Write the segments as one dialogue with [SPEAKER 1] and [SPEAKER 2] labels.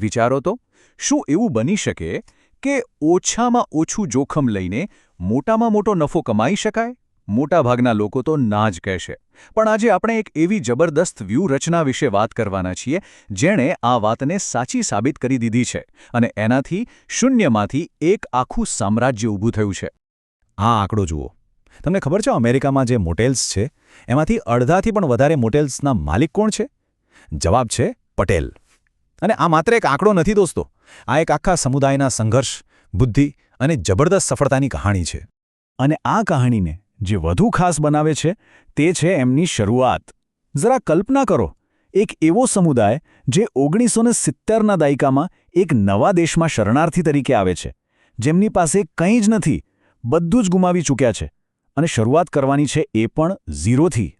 [SPEAKER 1] વિચારો તો, શું એવું બની શકે કે ઓછામાં ઓછું જોખમ લઈને મોટામાં મોટો નફો કમાઈ શકાય? મોટાભાગના લોકો તો ના જ કહેશે. પણ આજે આપણે એક એવી જબરદસ્ત વ્યૂહરચના વિશે વાત કરવાના છીએ જેણે આ વાતને સાચી સાબિત કરી દીધી છે અને એનાથી શૂન્યમાંથી એક આખું સામ્રાજ્ય ઊભું થયું છે.
[SPEAKER 2] આ આંકડો જુઓ. તમને ખબર છે અમેરિકામાં જે મોટેલ્સ છે એમાંથી અડધાથી પણ વધારે મોટેલ્સના માલિક કોણ છે? જવાબ છે પટેલ. અને આ માત્ર એક આંકડો નથી દોસ્તો, આ એક આખા સમુદાયના સંઘર્ષ, બુદ્ધિ અને જબરદસ્ત સફળતાની કહાણી છે. અને આ કહાણીને જે વધુ ખાસ બનાવે છે તે છે એમની શરૂઆત. જરા કલ્પના કરો, એક એવો સમુદાય જે 1970ના દાયકામાં એક નવા દેશમાં શરણાર્થી તરીકે આવે છે, જેમની પાસે કંઈ જ નથી, બધું જ ગુમાવી ચૂક્યા છે અને શરૂઆત કરવાની છે એ પણ ઝીરોથી.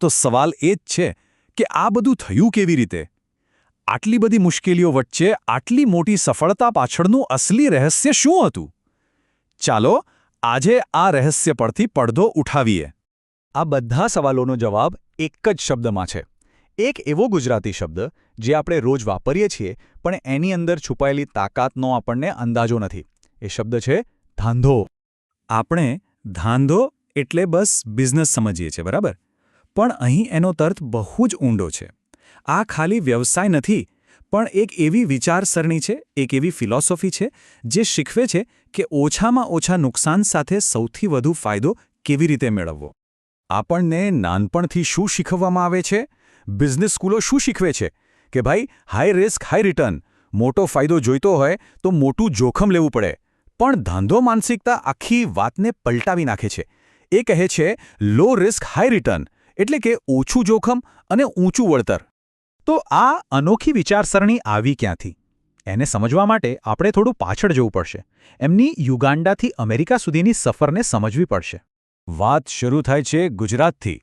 [SPEAKER 2] તો સવાલ એ જ છે કે આ બધું થયું કેવી રીતે? આટલી બધી મુશ્કેલીઓ વચ્ચે આટલી મોટી સફળતા પાછળનું અસલી રહસ્ય શું હતું? ચાલો આજે આ રહસ્ય પરથી પડદો ઉઠાવીએ. આ બધા સવાલોનો જવાબ એક જ શબ્દમાં છે. એક એવો ગુજરાતી શબ્દ જે આપણે રોજ વાપરીએ છીએ પણ એની અંદર છુપાયેલી તાકાતનો આપણને અંદાજો નથી. એ શબ્દ છે ધાંધો. આપણે ધાંધો એટલે બસ બિઝનેસ સમજીએ છીએ, બરાબર? પણ અહીં એનો તર્ક બહુ જ ઊંડો છે. આ ખાલી વ્યવસાય નથી, પણ એક એવી વિચારસરણી છે, એક એવી ફિલોસોફી છે જે શીખવે છે કે ઓછામાં ઓછા નુકસાન સાથે સૌથી વધુ ફાયદો કેવી રીતે મેળવવો. આપણને નાનપણથી શું શીખવવામાં આવે છે? બિઝનેસ સ્કૂલો શું શીખવે છે કે ભાઈ હાઈ રિસ્ક હાઈ રિટર્ન, મોટો ફાયદો જોઈતો હોય તો મોટું જોખમ લેવું પડે. પણ ધાંધો માનસિકતા આખી વાતને પલટાવી નાખે છે. એ કહે છે લો રિસ્ક હાઈ રિટર્ન, એટલે કે ઓછું જોખમ અને ઊંચું વળતર. તો આ અનોખી વિચારસરણી આવી ક્યાંથી? એને સમજવા માટે આપણે થોડું પાછળ જવું પડશે. એમની યુગાન્ડાથી અમેરિકા સુધીની સફરને સમજવી પડશે. વાત શરૂ થાય છે ગુજરાતથી.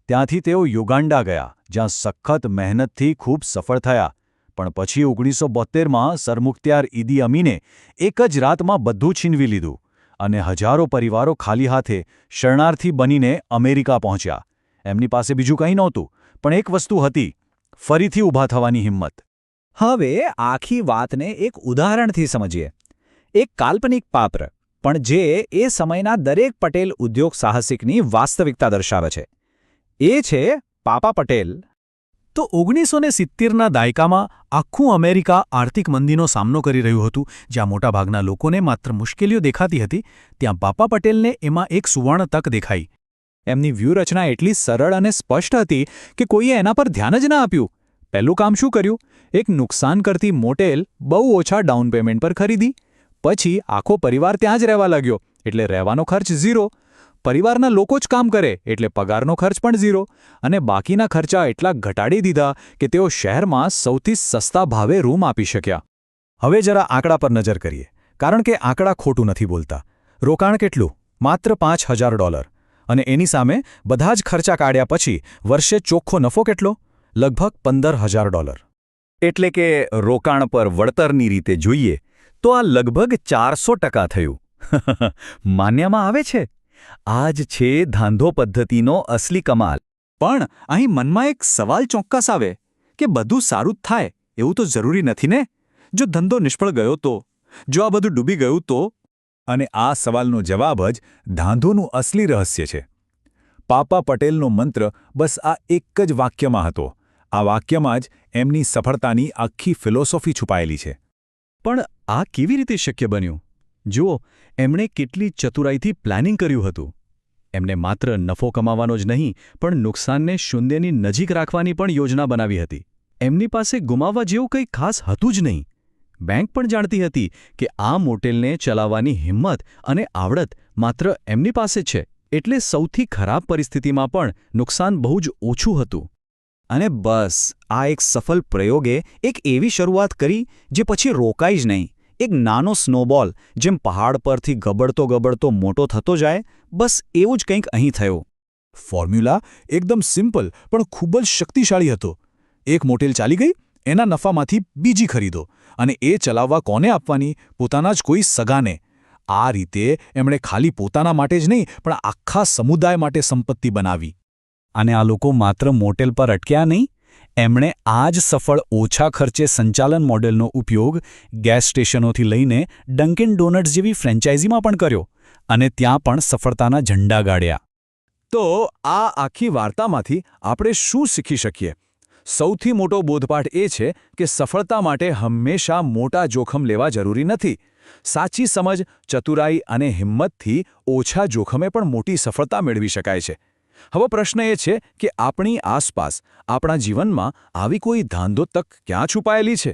[SPEAKER 2] ત્યાંથી તેઓ યુગાન્ડા ગયા, જ્યાં સખત મહેનતથી ખૂબ સફળ થયા. પણ પછી 1972માં સરમુખત્યાર ઈદી અમીને એક જ રાતમાં બધું છીનવી લીધું અને હજારો પરિવારો ખાલી હાથે શરણાર્થી બનીને અમેરિકા પહોંચ્યા. એમની પાસે બીજું કંઈ નહોતું, પણ એક વસ્તુ હતી: ફરીથી ઊભા થવાની હિંમત. હવે આખી વાતને એક ઉદાહરણથી સમજીએ. એક કાલ્પનિક પાત્ર, પણ જે એ સમયના દરેક પટેલ ઉદ્યોગ સાહસિકની વાસ્તવિકતા દર્શાવે છે. એ છે પાપા પટેલ. તો 1970ના દાયકામાં આખું અમેરિકા આર્થિક મંદીનો સામનો કરી રહ્યું હતું. જ્યાં મોટાભાગના લોકોને માત્ર મુશ્કેલીઓ દેખાતી હતી, ત્યાં પાપા પટેલને એમાં એક સુવર્ણ તક દેખાઈ. એમની વ્યૂહરચના એટલી સરળ અને સ્પષ્ટ હતી કે કોઈએ એના પર ધ્યાન જ ના આપ્યું. પહેલું કામ શું કર્યું? એક નુકસાન કરતી મોટેલ બહુ ઓછા ડાઉન પેમેન્ટ પર ખરીદી. પછી આખો પરિવાર ત્યાં જ રહેવા લાગ્યો, એટલે રહેવાનો ખર્ચ ઝીરો. પરિવારના લોકો જ કામ કરે એટલે પગારનો ખર્ચ પણ ઝીરો. અને બાકીના ખર્ચા એટલા ઘટાડી દીધા કે તેઓ શહેરમાં સૌથી સસ્તા ભાવે રૂમ આપી શક્યા. હવે જરા આંકડા પર નજર કરીએ, કારણ કે આંકડા ખોટું નથી બોલતા. રોકાણ કેટલું? માત્ર $5,000. અને એની સામે બધા જ ખર્ચા કાઢ્યા પછી વર્ષે ચોખ્ખો નફો કેટલો? લગભગ $15,000. એટલે કે રોકાણ પર વળતરની રીતે જોઈએ તો આ લગભગ 400% થયું. માન્યમાં આવે છે. આ જ છે ધાંધો પદ્ધતિનો અસલી કમાલ. પણ અહીં મનમાં એક સવાલ ચોક્કસ આવે કે બધું સારું જ થાય એવું તો જરૂરી નથી ને? જો ધંધો નિષ્ફળ ગયો તો? જો આ બધું ડૂબી ગયું તો? અને આ સવાલનો જવાબ જ ધાંધોનું અસલી રહસ્ય છે. પાપા પટેલનો મંત્ર બસ આ એક જ વાક્યમાં હતો. આ વાક્યમાં જ એમની સફળતાની આખી ફિલોસોફી છુપાયેલી છે. પણ આ કેવી રીતે શક્ય બન્યું? જુઓ, એમણે કેટલી ચતુરાઈથી પ્લાનિંગ કર્યું હતું. એમને માત્ર નફો કમાવાનો જ નહીં, પણ નુકસાનને શૂન્યની નજીક રાખવાની પણ યોજના બનાવી હતી. એમની પાસે ગુમાવવા જેવું કંઈ ખાસ હતું જ નહીં. બેંક પણ જાણતી હતી કે આ મોટેલને ચલાવવાની હિંમત અને આવડત માત્ર એમની પાસે છે. એટલે સૌથી ખરાબ પરિસ્થિતિમાં પણ નુકસાન બહુ જ ઓછું હતું. અને બસ આ એક સફળ પ્રયોગે એક એવી શરૂઆત કરી જે પછી રોકાઈ જ નહીં. એક નાનો સ્નોબોલ જેમ પહાડ પરથી ગબડતો મોટો થતો જાય, બસ એવું જ કંઈક અહીં થયું. ફોર્મ્યુલા એકદમ સિમ્પલ પણ ખૂબ જ શક્તિશાળી હતો. એક મોટેલ ચાલી ગઈ, એના નફામાંથી બીજી ખરીદો, અને એ ચલાવવા કોને આપવાની? પોતાના જ કોઈ સગાને. આ રીતે એમણે ખાલી પોતાના માટે જ નહીં પણ આખા સમુદાય માટે સંપત્તિ બનાવી. અને આ લોકો માત્ર મોટેલ પર અટક્યા નહીં,
[SPEAKER 3] એમણે આ જ સફળ ઓછા ખર્ચે સંચાલન મોડેલનો ઉપયોગ ગેસ સ્ટેશનોથી લઈને ડંકિન ડોનટ્સ જેવી ફ્રેન્ચાઇઝીમાં પણ કર્યો અને ત્યાં પણ સફળતાના ઝંડા ગાળ્યા.
[SPEAKER 1] તો આ આખી વાર્તામાંથી આપણે શું શીખી શકીએ? સૌથી મોટો બોધપાઠ એ છે કે સફળતા માટે હંમેશા મોટા જોખમ લેવા જરૂરી નથી. સાચી સમજ, ચતુરાઈ અને હિંમતથી ઓછા જોખમે પણ મોટી સફળતા મેળવી શકાય છે. હવે પ્રશ્ન એ છે કે આપણી આસપાસ, આપણા જીવનમાં આવી કોઈ ધાંધો તક ક્યાં છુપાયેલી છે?